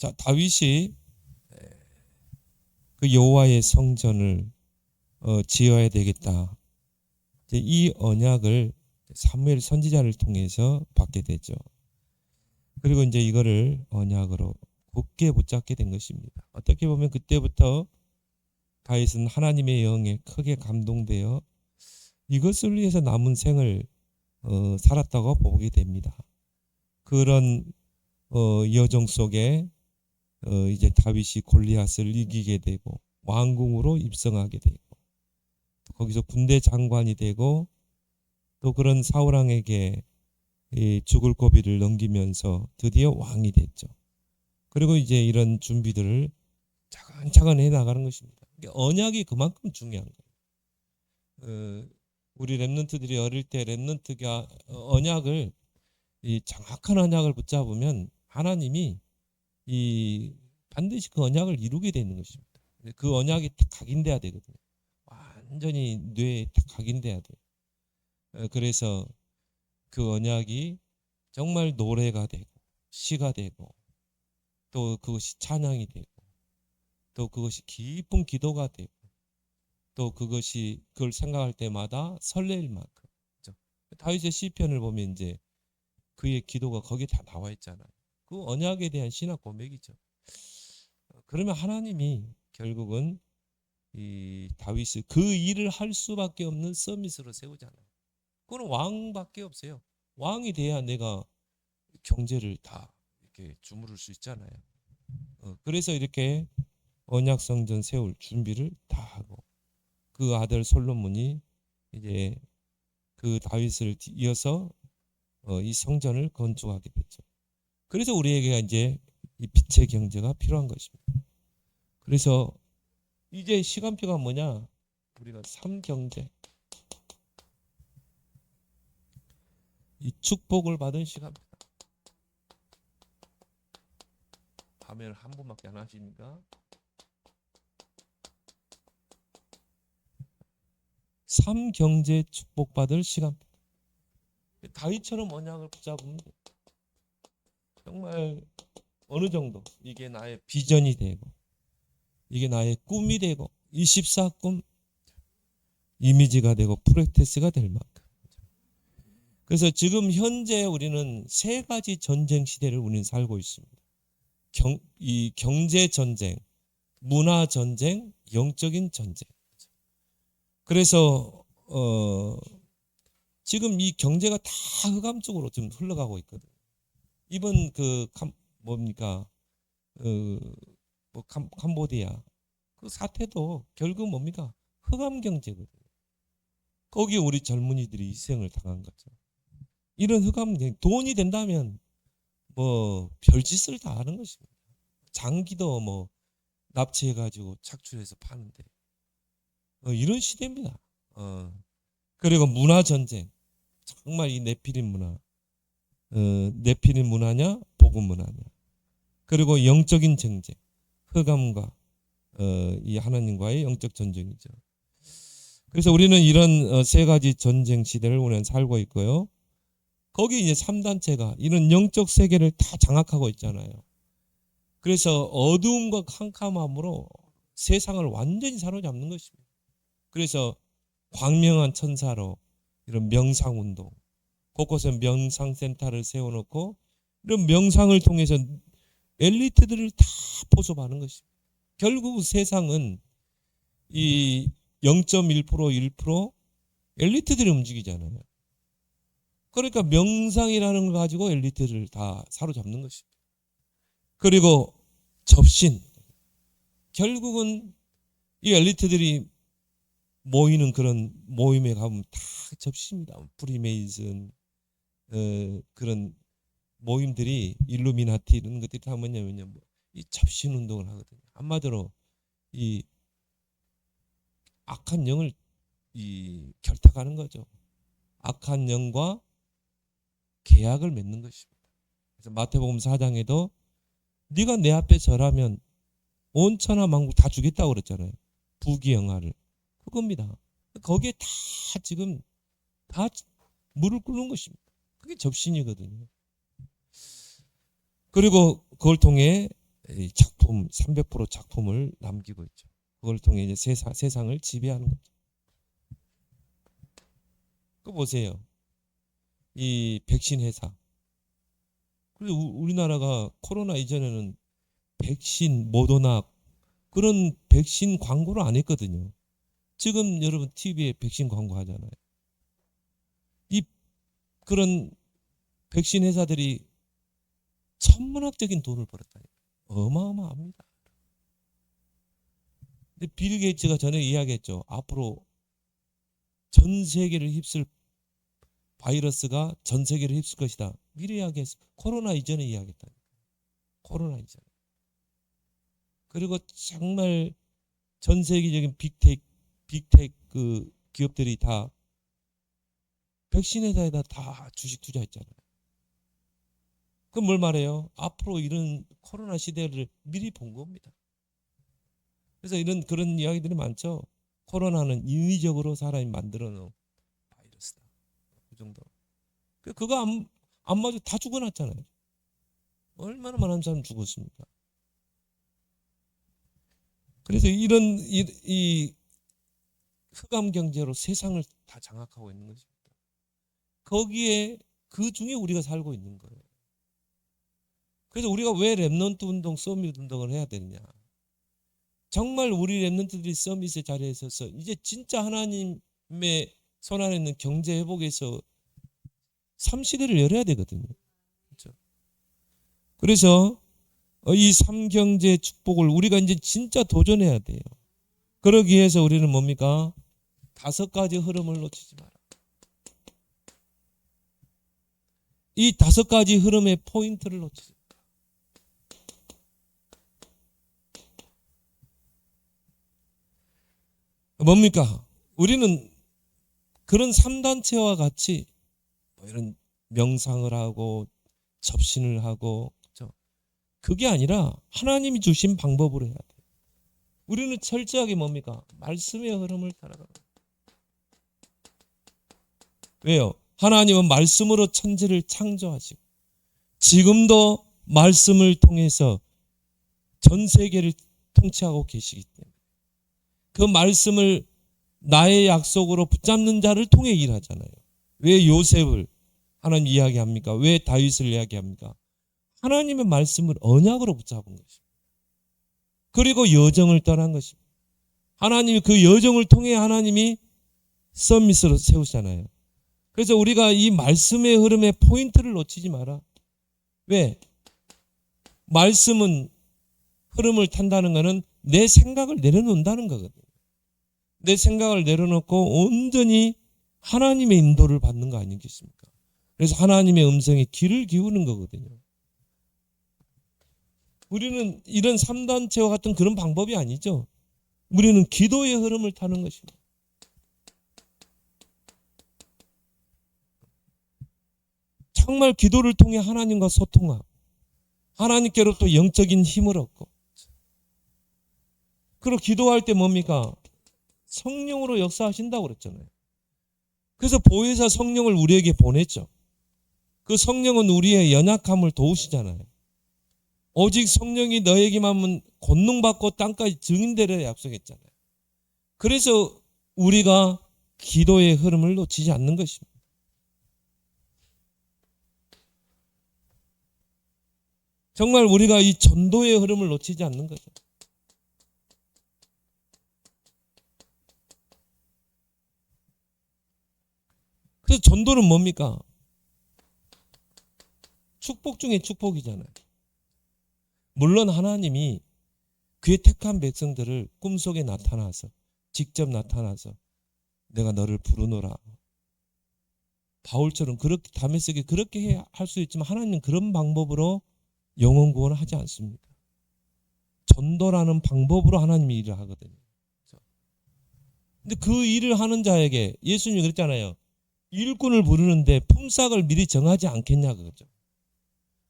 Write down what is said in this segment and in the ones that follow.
자, 다윗이 그 여호와의 성전을 지어야 되겠다. 이제 이 언약을 사무엘 선지자를 통해서 받게 되죠. 그리고 이제 이거를 언약으로 굳게 붙잡게 된 것입니다. 어떻게 보면 그때부터 다윗은 하나님의 영에 크게 감동되어 이것을 위해서 남은 생을 살았다고 보게 됩니다. 그런 여정 속에 이제 다윗이 골리앗을 이기게 되고 왕궁으로 입성하게 되고 거기서 군대 장관이 되고 또 그런 사울 왕에게 죽을 고비를 넘기면서 드디어 왕이 됐죠. 그리고 이제 이런 준비들을 차근차근 해 나가는 것입니다. 언약이 그만큼 중요한 거예요. 우리 랩런트들이 어릴 때 랩런트가 언약을 이 정확한 언약을 붙잡으면 하나님이 반드시 그 언약을 이루게 되는 것입니다. 그 언약이 딱 각인돼야 되거든요. 완전히 뇌에 딱 각인돼야 돼요. 그래서 그 언약이 정말 노래가 되고 시가 되고 또 그것이 찬양이 되고 또 그것이 깊은 기도가 되고 또 그것이 그걸 생각할 때마다 설레일 만큼. 그렇죠? 다윗의 시편을 보면 이제 그의 기도가 거기에 다 나와 있잖아요. 그 언약에 대한 신학 고백이죠. 그러면 하나님이 결국은 이 다윗을 그 일을 할 수밖에 없는 서밋으로 세우잖아요. 그건 왕밖에 없어요. 왕이 돼야 내가 경제를 다 이렇게 주무를 수 있잖아요. 그래서 이렇게 언약 성전 세울 준비를 다 하고 그 아들 솔로몬이 이제 그 다윗을 이어서 이 성전을 건축하게 됐죠. 그래서 우리에게 이제 이 빛의 경제가 필요한 것입니다. 그래서 이제 시간표가 뭐냐? 우리가 3경제, 이 축복을 받은 시간표. 화면을 한 번밖에 안 하시니까 3경제 축복받을 시간표. 다윗처럼 언약을 붙잡으면 정말 어느 정도 이게 나의 비전이 되고 이게 나의 꿈이 되고 24꿈 이미지가 되고 프랙티스가 될 만큼. 그래서 지금 현재 우리는 세 가지 전쟁 시대를 우리는 살고 있습니다. 이 경제 전쟁, 문화 전쟁, 영적인 전쟁. 그래서 지금 이 경제가 다 흑암 쪽으로 좀 흘러가고 있거든요. 이번 뭡니까? 캄보디아 그 사태도 결국 뭡니까? 흑암 경제거든요. 거기에 우리 젊은이들이 희생을 당한 거죠. 이런 흑암 경제, 돈이 된다면 뭐 별짓을 다 하는 것입니다. 장기도 뭐 납치해가지고 착취해서 파는데 이런 시대입니다. 그리고 문화 전쟁, 정말 이 네피림 문화, 네피림 문화냐, 복음 문화냐. 그리고 영적인 전쟁, 흑암과 이 하나님과의 영적 전쟁이죠. 그래서 우리는 이런 세 가지 전쟁 시대를 우리는 살고 있고요. 거기 이제 3단체가 이런 영적 세계를 다 장악하고 있잖아요. 그래서 어두움과 캄캄함으로 세상을 완전히 사로잡는 것입니다. 그래서 광명한 천사로 이런 명상운동, 곳곳에 명상센터를 세워놓고 이런 명상을 통해서 엘리트들을 다 포섭하는 것입니다. 결국 세상은 이 0.1%, 1% 엘리트들이 움직이잖아요. 그러니까 명상이라는 걸 가지고 엘리트를 다 사로잡는 것입니다. 그리고 접신. 결국은 이 엘리트들이 모이는 그런 모임에 가면 다 접시입니다. 프리메이슨 그런 모임들이 일루미나티 이런 것들이 다 뭐냐면요, 이 접신 운동을 하거든요. 한마디로 이 악한 영을 결탁하는 거죠. 악한 영과 계약을 맺는 것입니다. 그래서 마태복음 4장에도 네가 내 앞에 절하면 온 천하 만국 다 주겠다고 그랬잖아요. 부귀영화를. 그겁니다. 거기에 다 지금 다 물을 끓는 것입니다. 그게 접신이거든요. 그리고 그걸 통해 이 작품 300% 작품을 남기고 있죠. 그걸 통해 이제 세상을 지배하는 거죠. 그 보세요. 이 백신 회사. 그래서 우리나라가 코로나 이전에는 백신, 모더나 그런 백신 광고를 안 했거든요. 지금 여러분 TV에 백신 광고 하잖아요. 이 그런 백신 회사들이 천문학적인 돈을 벌었다니까. 어마어마합니다. 근데 빌 게이츠가 전에 이야기했죠. 앞으로 전 세계를 휩쓸 바이러스가 전 세계를 휩쓸 것이다. 미리 이야기했어. 코로나 이전에 이야기했다. 코로나 이전에. 그리고 정말 전 세계적인 빅테크 그 기업들이 다 백신 회사에다 다 주식 투자했잖아요. 그럼 뭘 말해요? 앞으로 이런 코로나 시대를 미리 본 겁니다. 그래서 그런 이야기들이 많죠. 코로나는 인위적으로 사람이 만들어 놓은 바이러스다. 그 정도. 그거 안 맞아 다 죽어났잖아요. 얼마나 많은 사람 죽었습니까? 그래서 이런 이 흑암 경제로 세상을 다 장악하고 있는 것입니다. 거기에 그 중에 우리가 살고 있는 거예요. 그래서 우리가 왜 렘넌트 운동, 서밋 운동을 해야 되느냐? 정말 우리 렘넌트들이 서밋의 자리에 서서 이제 진짜 하나님의 손 안에 있는 경제 회복에서 3시대를 열어야 되거든요. 그렇죠? 그래서 이 3경제 축복을 우리가 이제 진짜 도전해야 돼요. 그러기 위해서 우리는 뭡니까? 5가지 흐름을 놓치지 마라. 이 5가지 흐름의 포인트를 놓치지 마라. 뭡니까? 우리는 그런 3단체와 같이 이런 명상을 하고 접신을 하고 그게 아니라 하나님이 주신 방법으로 해야 돼요. 우리는 철저하게 뭡니까? 말씀의 흐름을 따라가는 거예요. 왜요? 하나님은 말씀으로 천지를 창조하시고 지금도 말씀을 통해서 전 세계를 통치하고 계시기 때문에 그 말씀을 나의 약속으로 붙잡는 자를 통해 일하잖아요. 왜 요셉을 하나님 이야기합니까? 왜 다윗을 이야기합니까? 하나님의 말씀을 언약으로 붙잡은 것입니다. 그리고 여정을 떠난 것입니다. 하나님이 그 여정을 통해 하나님이 서밋으로 세우시잖아요. 그래서 우리가 이 말씀의 흐름의 포인트를 놓치지 마라. 왜? 말씀은 흐름을 탄다는 것은 내 생각을 내려놓는다는 거거든요. 내 생각을 내려놓고 온전히 하나님의 인도를 받는 거 아니겠습니까? 그래서 하나님의 음성에 귀를 기우는 거거든요. 우리는 이런 3단체와 같은 그런 방법이 아니죠. 우리는 기도의 흐름을 타는 것입니다. 정말 기도를 통해 하나님과 소통하고 하나님께로부터 영적인 힘을 얻고 그리고 기도할 때 뭡니까? 성령으로 역사하신다고 그랬잖아요. 그래서 보혜사 성령을 우리에게 보냈죠. 그 성령은 우리의 연약함을 도우시잖아요. 오직 성령이 너에게만 하면 권능받고 땅까지 증인되려 약속했잖아요. 그래서 우리가 기도의 흐름을 놓치지 않는 것입니다. 정말 우리가 이 전도의 흐름을 놓치지 않는 거죠. 그래서 전도는 뭡니까? 축복 중에 축복이잖아요. 물론 하나님이 그의 택한 백성들을 꿈속에 나타나서 직접 나타나서 내가 너를 부르노라. 바울처럼 그렇게 다메섹에 그렇게 할 수 있지만 하나님은 그런 방법으로 영혼 구원을 하지 않습니다. 전도라는 방법으로 하나님이 일을 하거든요. 근데 그 일을 하는 자에게 예수님이 그랬잖아요. 일꾼을 부르는데 품삯을 미리 정하지 않겠냐 그거죠.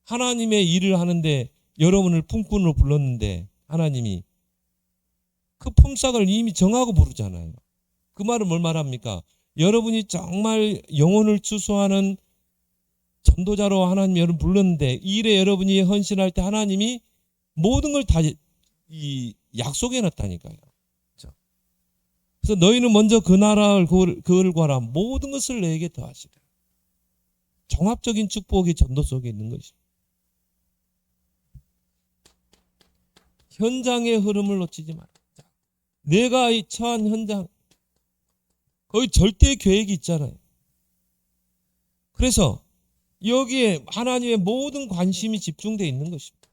하나님의 일을 하는데 여러분을 품꾼으로 불렀는데 하나님이 그 품삯을 이미 정하고 부르잖아요. 그 말은 뭘 말합니까? 여러분이 정말 영혼을 추수하는 전도자로 하나님 여러분 불렀는데 이 일에 여러분이 헌신할 때 하나님이 모든 걸 다 이 약속해 놨다니까요. 그렇죠? 그래서 너희는 먼저 그 나라를 그를 구하라. 모든 것을 너에게 더하시라. 종합적인 축복이 전도 속에 있는 것입니다. 현장의 흐름을 놓치지 마라. 내가 이 처한 현장, 거기 절대 계획이 있잖아요. 그래서 여기에 하나님의 모든 관심이 집중되어 있는 것입니다.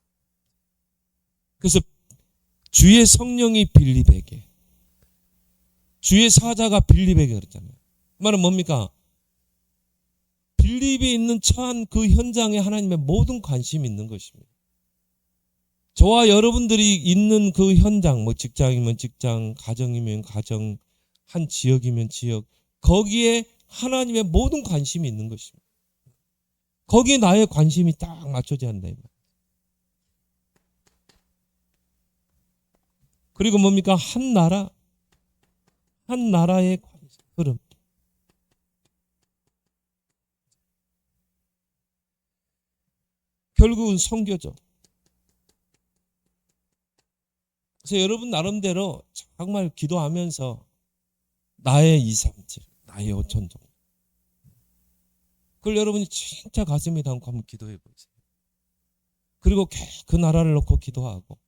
그래서 주의 성령이 빌립에게, 주의 사자가 빌립에게 그랬잖아요. 그 말은 뭡니까? 빌립이 있는 처한 그 현장에 하나님의 모든 관심이 있는 것입니다. 저와 여러분들이 있는 그 현장, 뭐 직장이면 직장, 가정이면 가정, 한 지역이면 지역, 거기에 하나님의 모든 관심이 있는 것입니다. 거기에 나의 관심이 딱 맞춰져야 한다. 그리고 뭡니까? 한 나라의 흐름. 결국은 선교죠. 그래서 여러분 나름대로 정말 기도하면서 나의 2, 3, 7, 나의 5천 정도. 그걸 여러분이 진짜 가슴에 담고 한번 기도해 보세요. 그리고 그 나라를 놓고 기도하고,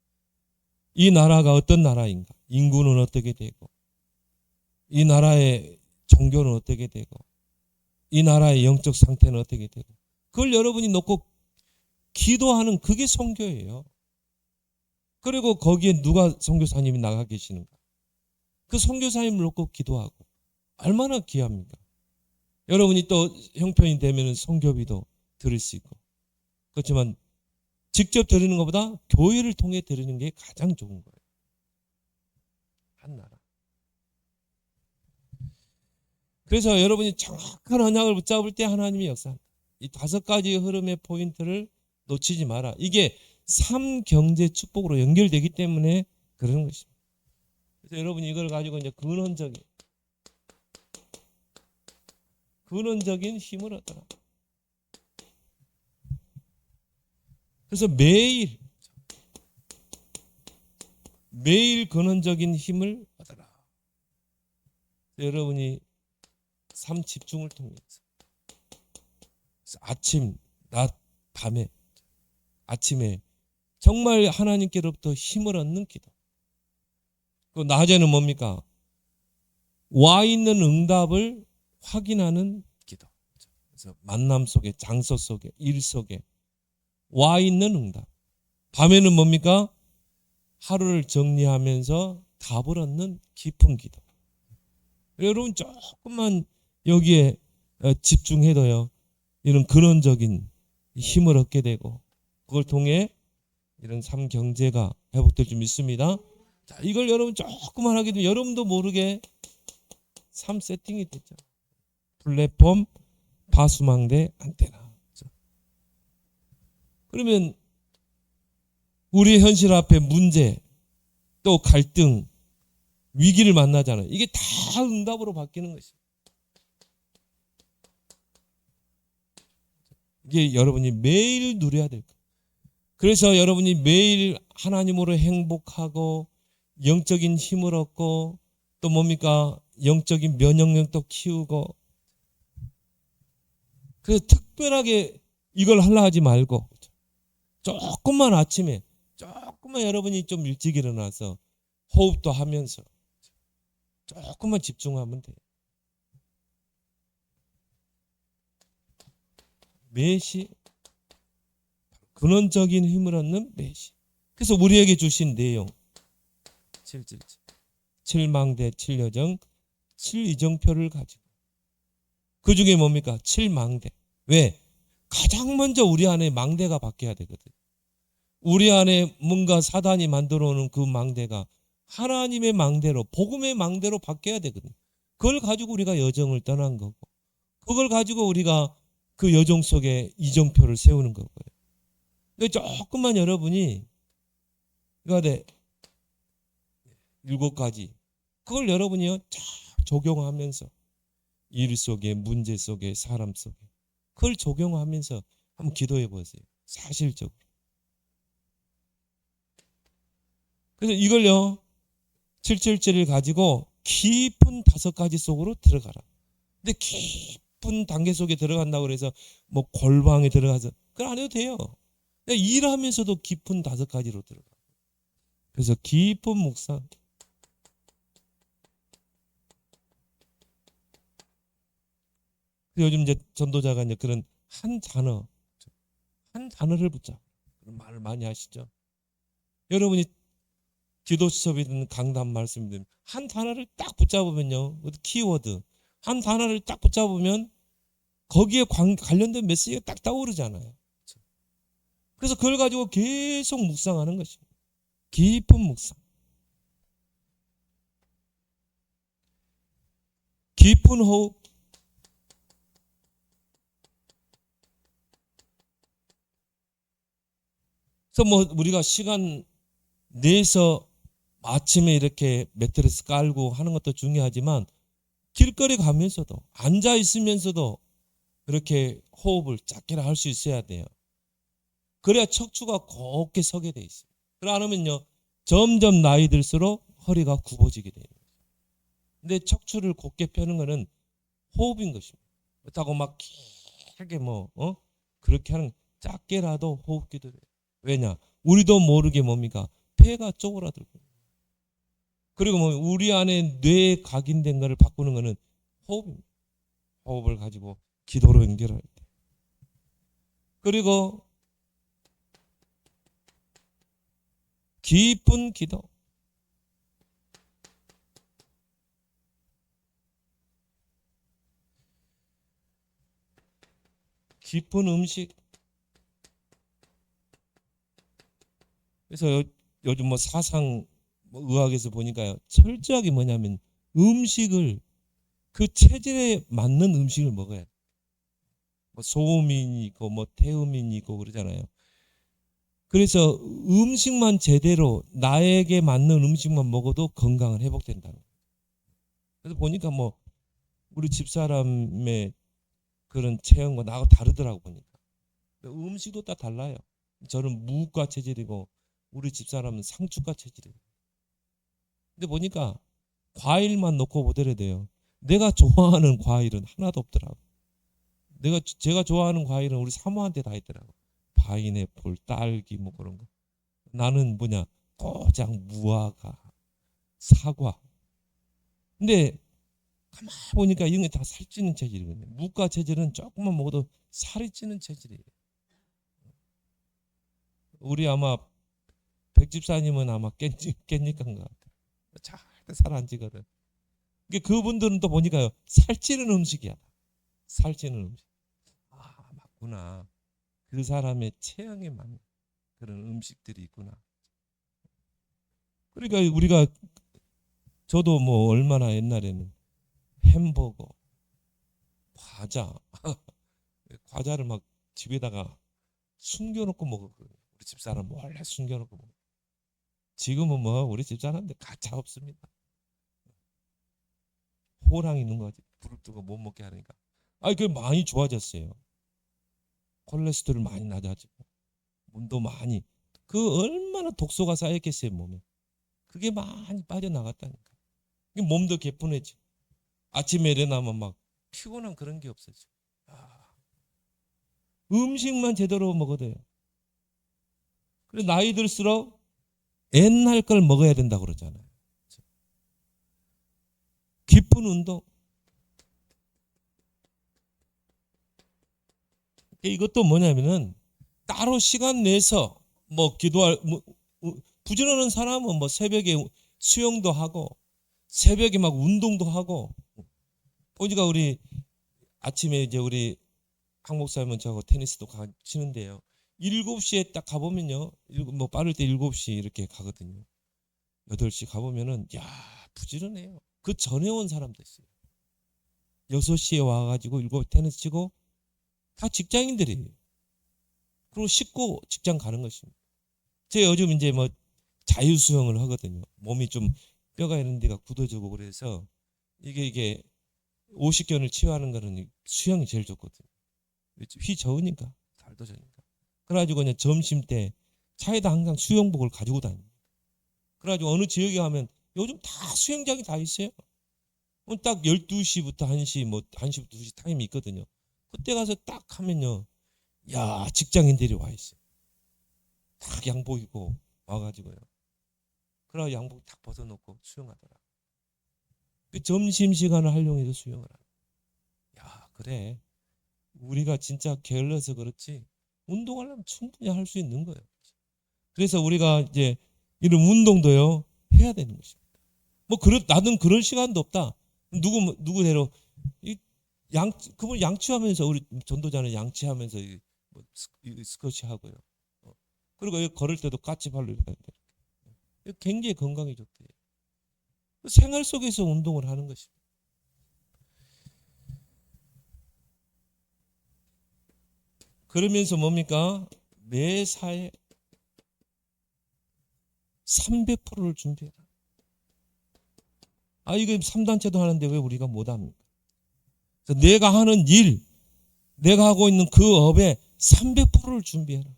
이 나라가 어떤 나라인가? 인구는 어떻게 되고, 이 나라의 종교는 어떻게 되고, 이 나라의 영적 상태는 어떻게 되고, 그걸 여러분이 놓고 기도하는 그게 선교예요. 그리고 거기에 누가 선교사님이 나가 계시는가? 그 선교사님을 놓고 기도하고, 얼마나 귀합니까? 여러분이 또 형편이 되면 선교비도 드릴 수 있고, 그렇지만 직접 드리는 것보다 교회를 통해 드리는 게 가장 좋은 거예요. 한 나라. 그래서 여러분이 정확한 언약을 붙잡을 때 하나님이 역사합니다. 이 5가지 흐름의 포인트를 놓치지 마라. 이게 3경제 축복으로 연결되기 때문에 그러는 것입니다. 그래서 여러분이 이걸 가지고 이제 근원적인 힘을 얻어라. 그래서 매일 근원적인 힘을 얻어라. 여러분이 삶 집중을 통해서 아침, 낮, 밤에, 아침에 정말 하나님께로부터 힘을 얻는 기도. 그 낮에는 뭡니까? 와 있는 응답을 확인하는 기도. 그래서 만남 속에, 장소 속에, 일 속에 와 있는 응답. 밤에는 뭡니까? 하루를 정리하면서 답을 얻는 깊은 기도. 여러분 조금만 여기에 집중해도요, 이런 근원적인 힘을 얻게 되고, 그걸 통해 이런 삶 경제가 회복될 줄 믿습니다. 자, 이걸 여러분 조금만 하게 되면 여러분도 모르게 삶 세팅이 됐죠. 플랫폼, 파수망대, 안테나. 그러면 우리의 현실 앞에 문제, 또 갈등, 위기를 만나잖아요. 이게 다 응답으로 바뀌는 것이에요. 이게 여러분이 매일 누려야 될 거예요. 그래서 여러분이 매일 하나님으로 행복하고 영적인 힘을 얻고, 또 뭡니까? 영적인 면역력도 키우고. 그래서 특별하게 이걸 하려 하지 말고 조금만 아침에 조금만 여러분이 좀 일찍 일어나서 호흡도 하면서 조금만 집중하면 돼요. 매시 근원적인 힘을 얻는 매시. 그래서 우리에게 주신 내용 7망대 7여정 7이정표를 가지고, 그 중에 뭡니까? 7망대. 왜? 가장 먼저 우리 안에 망대가 바뀌어야 되거든. 우리 안에 뭔가 사단이 만들어 오는 그 망대가 하나님의 망대로, 복음의 망대로 바뀌어야 되거든. 그걸 가지고 우리가 여정을 떠난 거고, 그걸 가지고 우리가 그 여정 속에 이정표를 세우는 거고요. 근데 조금만 여러분이 이거 7가지, 그걸 여러분이요 쫙 적용하면서 일 속에, 문제 속에, 사람 속에, 그걸 적용하면서 한번 기도해 보세요. 사실적으로. 그래서 이걸요 777을 가지고 깊은 5가지 속으로 들어가라. 근데 깊은 단계 속에 들어간다고 그래서 뭐 골방에 들어가서 그건 안 해도 돼요. 그냥 일하면서도 깊은 5가지로 들어가. 그래서 깊은 묵상. 요즘 이제 전도자가 이제 그런 한 단어를 붙잡 그런 말을 많이 하시죠. 여러분이 기도 수업이든 강단 말씀이든 한 단어를 딱 붙잡으면요, 키워드 한 단어를 딱 붙잡으면 거기에 관련된 메시지가 딱 떠오르잖아요. 그래서 그걸 가지고 계속 묵상하는 것입니다. 깊은 묵상. 깊은 호흡. 그래서 뭐 우리가 시간 내서 아침에 이렇게 매트리스 깔고 하는 것도 중요하지만 길거리 가면서도 앉아 있으면서도 이렇게 호흡을 짧게라 할 수 있어야 돼요. 그래야 척추가 곧게 서게 돼 있어요. 그러면요 점점 나이 들수록 허리가 굽어지게 돼요. 근데 척추를 곧게 펴는 거는 호흡인 것입니다. 그렇다고 막 길게 그렇게 하는 짧게라도 호흡 기도를 해요. 왜냐? 우리도 모르게 뭡니까? 폐가 쪼그라들고. 그리고 뭐 우리 안에 뇌에 각인된 거를 바꾸는 거는 호흡입니다. 호흡을 가지고 기도로 연결할 때. 그리고 깊은 기도. 깊은 음식. 그래서 요즘 뭐 사상 의학에서 보니까요. 철저하게 뭐냐면 음식을 그 체질에 맞는 음식을 먹어야 돼. 뭐 소음인이 있고 뭐 태음인이 있고 그러잖아요. 그래서 음식만 제대로 나에게 맞는 음식만 먹어도 건강은 회복된다는 거예요. 그래서 보니까 뭐 우리 집사람의 그런 체형과 나하고 다르더라고 보니까. 음식도 다 달라요. 저는 무과 체질이고 우리 집사람은 상추과 체질이에요. 근데 보니까 과일만 놓고 보더라도요. 내가 좋아하는 과일은 하나도 없더라고. 제가 좋아하는 과일은 우리 사모한테 다 있더라고. 파인애플, 딸기 뭐 그런 거. 나는 고장, 무화과, 사과. 근데 가만 보니까 이런 게 다 살찌는 체질이거든요. 무과 체질은 조금만 먹어도 살이 찌는 체질이에요. 우리 아마 백집사님은 아마 깻잎간 것 같아요. 절대 살 안 찌거든. 그분들은 또 보니까요. 살찌는 음식이야. 살찌는 음식. 아, 맞구나. 그 사람의 체형에 맞는 그런 음식들이 있구나. 그러니까 저도 뭐 얼마나 옛날에는 햄버거, 과자, 과자를 막 집에다가 숨겨놓고 먹었거든요. 우리 집사람 몰래 숨겨놓고 먹어. 지금은 뭐 우리 집사람한테 가차 없습니다. 호랑이 있는 거지. 불을 뜨고 못 먹게 하니까. 그게 많이 좋아졌어요. 콜레스테롤 많이 낮아지고 몸도 많이 얼마나 독소가 쌓였겠어요 몸에. 그게 많이 빠져나갔다니까. 몸도 개뿐해지고 아침에 일어나면 막 피곤한 그런 게 없어져. 음식만 제대로 먹어도 돼요. 그래 나이 들수록 옛날 걸 먹어야 된다고 그러잖아요. 깊은 운동. 이것도 뭐냐면은 따로 시간 내서 기도할 부지런한 사람은 새벽에 수영도 하고 새벽에 막 운동도 하고 보니까 우리 아침에 이제 우리 학 목사님은 저하고 테니스도 치는데요. 7시에 딱 가보면요. 빠를 때 7시 이렇게 가거든요. 8시 가보면은 부지런해요. 그 전에 온 사람도 있어요. 6시에 와가지고 7시 테니스 치고 다 직장인들이에요. 그리고 씻고 직장 가는 것입니다. 제가 요즘 이제 자유수영을 하거든요. 몸이 좀 뼈가 있는 데가 굳어지고 그래서 이게 50견을 치유하는 거는 수영이 제일 좋거든요. 휘 저으니까 살도 저으니까. 그래가지고 그냥 점심 때 차에다 항상 수영복을 가지고 다닙니다. 그래가지고 어느 지역에 가면 요즘 다 수영장이 다 있어요. 딱 12시부터 1시, 뭐 1시부터 2시 타임이 있거든요. 그때 가서 딱 하면요. 야, 직장인들이 와 있어요. 딱 양복 입고 와가지고요. 그러고 양복 딱 벗어놓고 수영하더라. 그 점심시간을 활용해서 수영을 하라. 야, 그래. 우리가 진짜 게을러서 그렇지 운동하려면 충분히 할 수 있는 거예요. 그래서 우리가 이제 이런 운동도요 해야 되는 것입니다. 뭐 나는 그런 시간도 없다. 누구대로 그분 양치하면서 우리 전도자는 양치하면서 스쿼시 하고요. 그리고 여기 걸을 때도 까치발로 이렇게 해야 돼요. 굉장히 건강에 좋대요. 생활 속에서 운동을 하는 것입니다. 그러면서 뭡니까? 매사에 300%를 준비해라. 이거 3단체도 하는데 왜 우리가 못합니까? 내가 하는 일, 내가 하고 있는 그 업에 300%를 준비해라.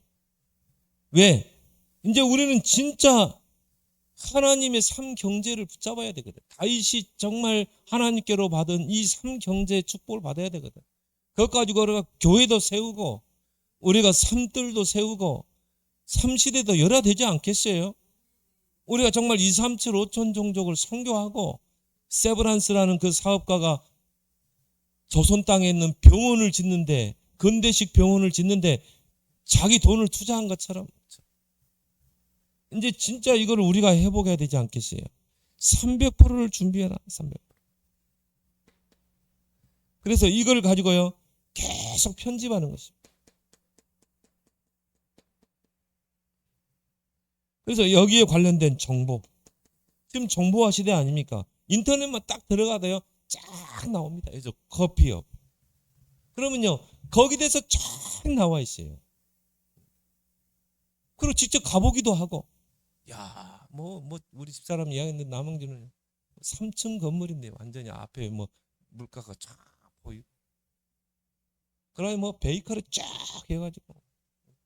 왜? 이제 우리는 진짜 하나님의 삼경제를 붙잡아야 되거든. 다윗이 정말 하나님께로 받은 이 삼경제의 축복을 받아야 되거든. 그것 가지고 우리가 교회도 세우고 우리가 삶들도 세우고 삼시대도 열어야 되지 않겠어요? 우리가 정말 2, 3, 7, 5천 종족을 선교하고 세브란스라는 그 사업가가 조선 땅에 있는 병원을 짓는데 근대식 병원을 짓는데 자기 돈을 투자한 것처럼 이제 진짜 이걸 우리가 해보게 되지 않겠어요? 300%를 준비해라. 300%. 그래서 이걸 가지고요 계속 편집하는 것입니다. 그래서 여기에 관련된 정보, 지금 정보화 시대 아닙니까? 인터넷만 딱 들어가도요 쫙 나옵니다. 그래서 커피업. 그러면요 거기 대해서 쫙 나와 있어요. 그리고 직접 가보기도 하고, 야, 우리 집사람 이야기했는데 남항주는 3층 건물인데 완전히 앞에 물가가 쫙 보이고, 그러면 베이커를 쫙 해가지고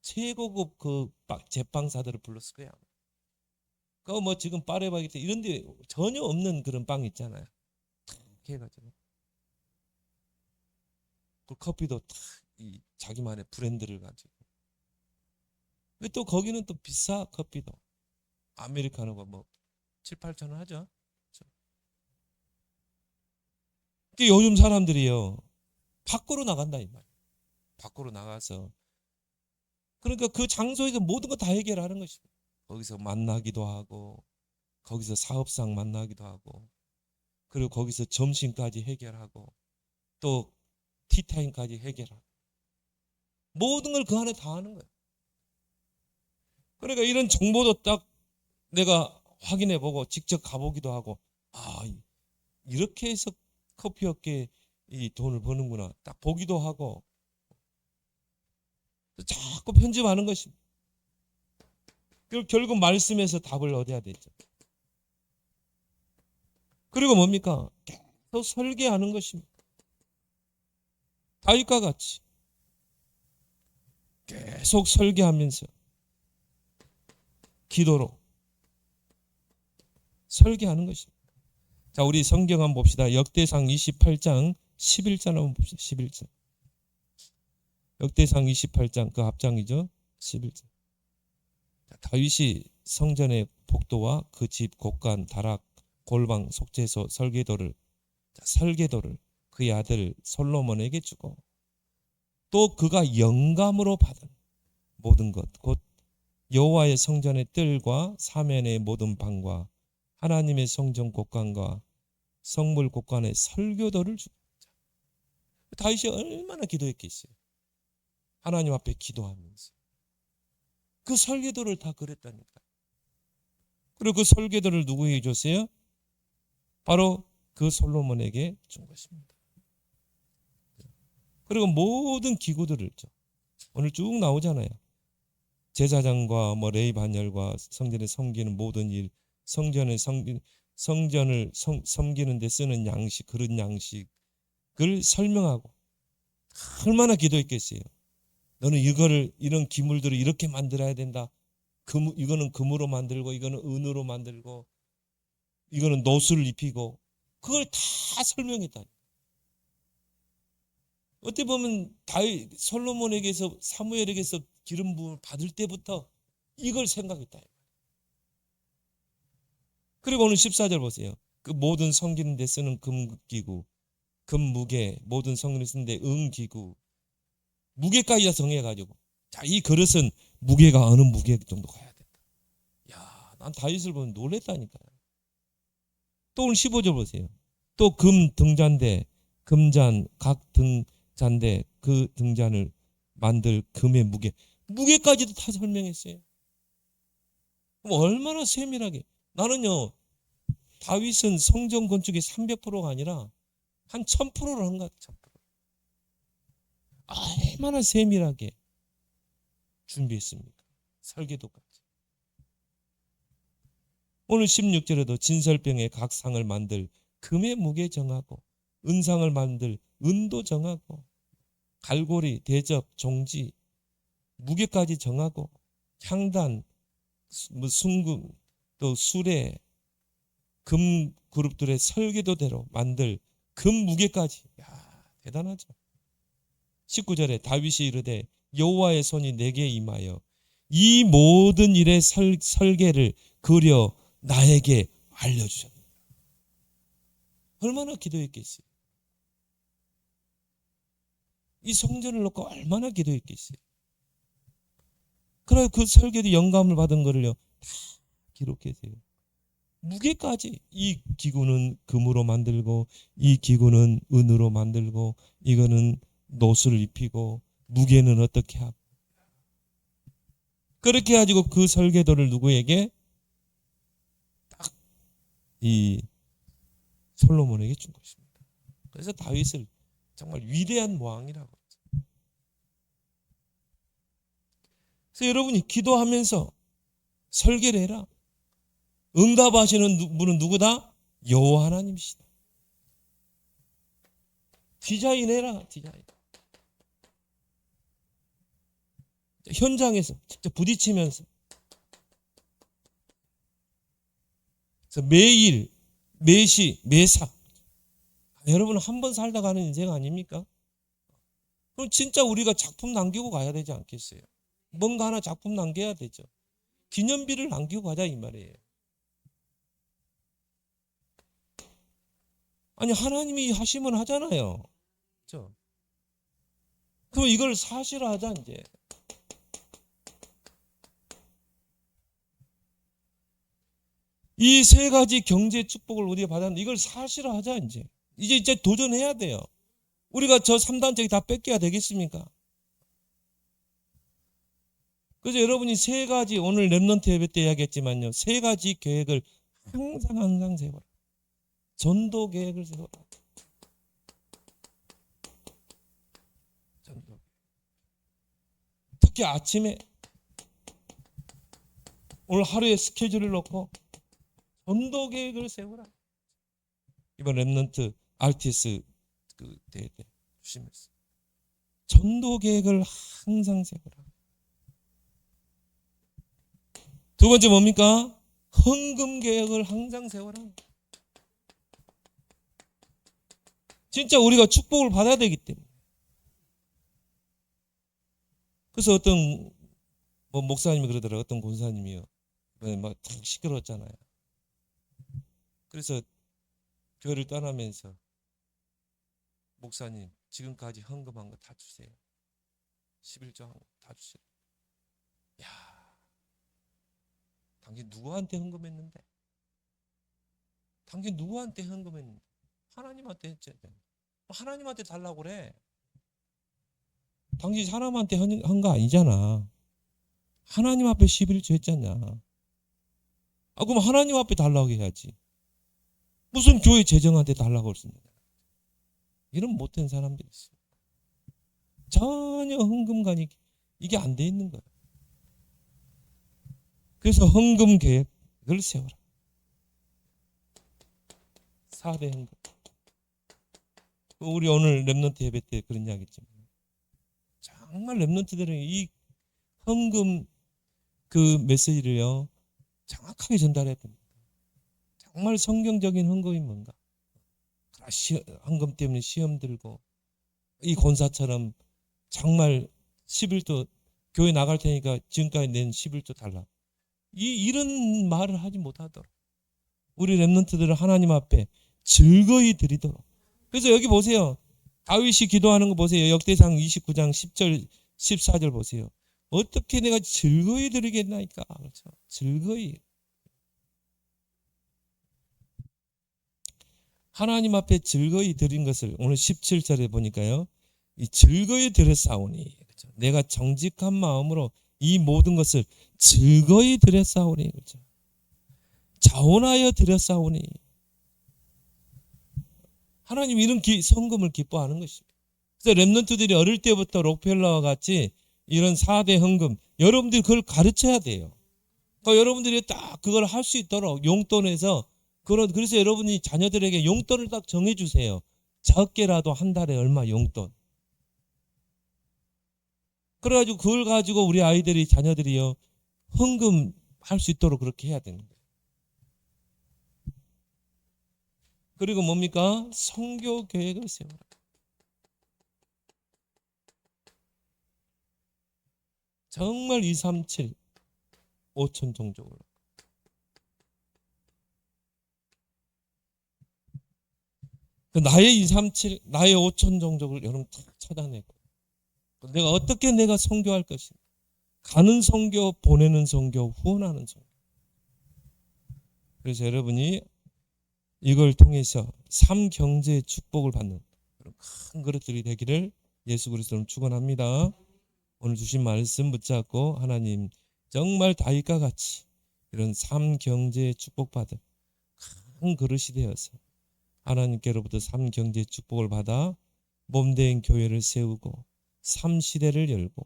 최고급 그 제빵사들을 불렀을 거야. 그 지금 파레바게트 이런데 전혀 없는 그런 빵 있잖아요. 탁 해가지고 그 커피도 탁 자기만의 브랜드를 가지고. 또 거기는 또 비싸 커피도 아메리카노가 7, 8천 원 하죠. 요즘 사람들이요 밖으로 나간다 이 말이에요. 밖으로 나가서 그러니까 그 장소에서 모든 거 다 해결하는 것입니다. 거기서 만나기도 하고 거기서 사업상 만나기도 하고 그리고 거기서 점심까지 해결하고 또 티타임까지 해결하고 모든 걸 그 안에 다 하는 거예요. 그러니까 이런 정보도 딱 내가 확인해보고 직접 가보기도 하고 이렇게 해서 커피 업계에 이 돈을 버는구나 딱 보기도 하고 자꾸 편집하는 것입니다. 결국 말씀에서 답을 얻어야 되죠. 그리고 뭡니까? 계속 설계하는 것입니다. 다윗과 같이 계속 설계하면서 기도로 설계하는 것입니다. 자, 우리 성경 한번 봅시다. 역대상 28장 11절 한번 봅시다. 11절. 역대상 28장 그 앞장이죠. 11절. 다윗이 성전의 복도와 그 집 곳간 다락 골방 속죄소 설계도를 그의 아들 솔로몬에게 주고 또 그가 영감으로 받은 모든 것 곧 여호와의 성전의 뜰과 사면의 모든 방과 하나님의 성전 곳간과 성물 곳간의 설교도를 주고. 다윗이 얼마나 기도했겠어요. 하나님 앞에 기도하면서 그 설계도를 다 그랬다니까. 그리고 그 설계도를 누구에게 줬어요? 바로 그 솔로몬에게 준 것입니다. 그리고 모든 기구들을 줘. 오늘 쭉 나오잖아요. 제사장과 레위 반열과 성전에 섬기는 모든 일, 성전을 섬기는 데 쓰는 양식, 그런 양식을 설명하고 얼마나 기도했겠어요. 너는 이런 기물들을 이렇게 만들어야 된다. 이거는 금으로 만들고 이거는 은으로 만들고 이거는 노수를 입히고 그걸 다 설명했다. 어떻게 보면 솔로몬에게서 사무엘에게서 기름 부음을 받을 때부터 이걸 생각했다. 그리고 오늘 14절 보세요. 그 모든 섬기는 데 쓰는 금기구, 금무게, 모든 섬기는 데 쓰는 데 은기구, 무게까지 다 정해가지고 자, 이 그릇은 무게가 어느 무게 정도 가야 된다. 야, 난 다윗을 보면 놀랬다니까요. 또 오늘 15절 보세요. 또 금 등잔대, 금잔, 각 등잔대, 그 등잔을 만들 금의 무게까지도 다 설명했어요. 그럼 얼마나 세밀하게. 나는요, 다윗은 성전 건축이 300%가 아니라 한 1000%를 한 것 같아요. 얼마나 세밀하게 준비했습니까? 설계도까지. 오늘 16절에도 진설병에 각 상을 만들 금의 무게 정하고 은상을 만들 은도 정하고 갈고리, 대접, 종지, 무게까지 정하고 향단, 순금, 또 수레, 금 그룹들의 설계도대로 만들 금 무게까지. 야, 대단하죠. 19절에 다윗이 이르되 여호와의 손이 내게 임하여 이 모든 일의 설계를 그려 나에게 알려주셨다. 얼마나 기도했겠어요. 이 성전을 놓고 얼마나 기도했겠어요. 그래 그 설계도 영감을 받은 거를요 다 기록했어요. 무게까지 이 기구는 금으로 만들고 이 기구는 은으로 만들고 이거는 노수를 입히고 무게는 어떻게 하고 그렇게 가지고 그 설계도를 누구에게 딱 이 솔로몬에게 준 것입니다. 그래서 다윗을 정말 위대한 왕이라고 했죠. 그래서 여러분이 기도하면서 설계를 해라. 응답하시는 분은 누구다? 여호와 하나님이시다. 디자인해라. 디자인. 현장에서 직접 부딪히면서 그래서 매일 매시 매사 여러분 한 번 살다 가는 인생 아닙니까? 그럼 진짜 우리가 작품 남기고 가야 되지 않겠어요? 뭔가 하나 작품 남겨야 되죠. 기념비를 남기고 가자 이 말이에요. 아니 하나님이 하시면 하잖아요. 그렇죠? 그럼 이걸 사실화하자 이제. 이 세 가지 경제 축복을 우리가 받았는데 이걸 사실화하자 이제. 이제 도전해야 돼요. 우리가 저 3단적이 다 뺏겨야 되겠습니까? 그래서 여러분이 세 가지 오늘 렘넌트 예배 때 이야기했지만요. 세 가지 계획을 항상 세워라. 전도 계획을 세워라. 전도. 특히 아침에 오늘 하루의 스케줄을 놓고 전도 계획을 세워라. 이번 렘넌트 RTS 그 대회 때 주시면서 전도 계획을 항상 세워라. 두 번째 뭡니까? 헌금 계획을 항상 세워라. 진짜 우리가 축복을 받아야 되기 때문에. 그래서 어떤 목사님이 그러더라고요. 어떤 권사님이요. 막 시끄러웠잖아요. 그래서 교회를 떠나면서 목사님 지금까지 헌금한 거 다 주세요. 11조 한 거 다 주세요. 야, 당신 누구한테 헌금했는데? 당신 누구한테 헌금했는데? 하나님한테 했잖아요. 하나님한테 달라고 그래. 당신 사람한테 한 거 아니잖아. 하나님 앞에 11조 했잖아. 그럼 하나님 앞에 달라고 해야지. 무슨 교회 재정한테 달라고 할 수 있는 거야. 이런 못된 사람들이 있어요. 전혀 헌금관이 이게 안 돼 있는 거야. 그래서 헌금 계획을 세워라. 4대 헌금. 우리 오늘 렘넌트 예배 때 그런 이야기 했지만 정말 렘넌트들은 이 헌금 그 메시지를요 정확하게 전달해야 됩니다. 정말 성경적인 헌금이 뭔가. 헌금 때문에 시험 들고 이 권사처럼 정말 11조 교회 나갈 테니까 지금까지 낸 11조 달라. 이런 말을 하지 못하도록 우리 렘넌트들은 하나님 앞에 즐거이 드리도록. 그래서 여기 보세요. 다윗이 기도하는 거 보세요. 역대상 29장 10절 14절 보세요. 어떻게 내가 즐거이 드리겠나이까. 그렇죠. 즐거이. 하나님 앞에 즐거이 드린 것을 오늘 17절에 보니까요. 이 즐거이 드렸사오니. 그렇죠. 내가 정직한 마음으로 이 모든 것을 즐거이 드렸사오니. 그렇죠. 자원하여 드렸사오니. 하나님 이런 성금을 기뻐하는 것입니다. 그래서 렘넌트들이 어릴 때부터 록펠러와 같이 이런 4대 헌금, 여러분들이 그걸 가르쳐야 돼요. 그러니까 여러분들이 딱 그걸 할 수 있도록 용돈에서 그래서 여러분이 자녀들에게 용돈을 딱 정해주세요. 적게라도 한 달에 얼마 용돈. 그래가지고 그걸 가지고 우리 아이들이 자녀들이요 헌금 할 수 있도록 그렇게 해야 되는 거예요. 그리고 뭡니까? 선교 계획을 세워라. 정말 237, 5천 종족으로. 나의 237, 나의 5천 종족을 여러분 다 찾아내고 내가 어떻게 내가 선교할 것인가. 가는 선교, 보내는 선교, 후원하는 선교. 그래서 여러분이 이걸 통해서 삶 경제의 축복을 받는 큰 그릇들이 되기를 예수 그리스도로 축원합니다. 오늘 주신 말씀 붙잡고 하나님 정말 다윗과 같이 이런 삶 경제의 축복받은 큰 그릇이 되어서 하나님께로부터 삶 경제의 축복을 받아 몸된 교회를 세우고 삶 시대를 열고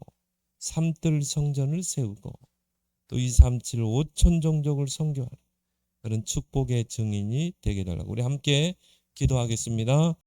삶들 성전을 세우고 또 237, 5천 종족을 선교하는 그런 축복의 증인이 되게 해달라고 우리 함께 기도하겠습니다.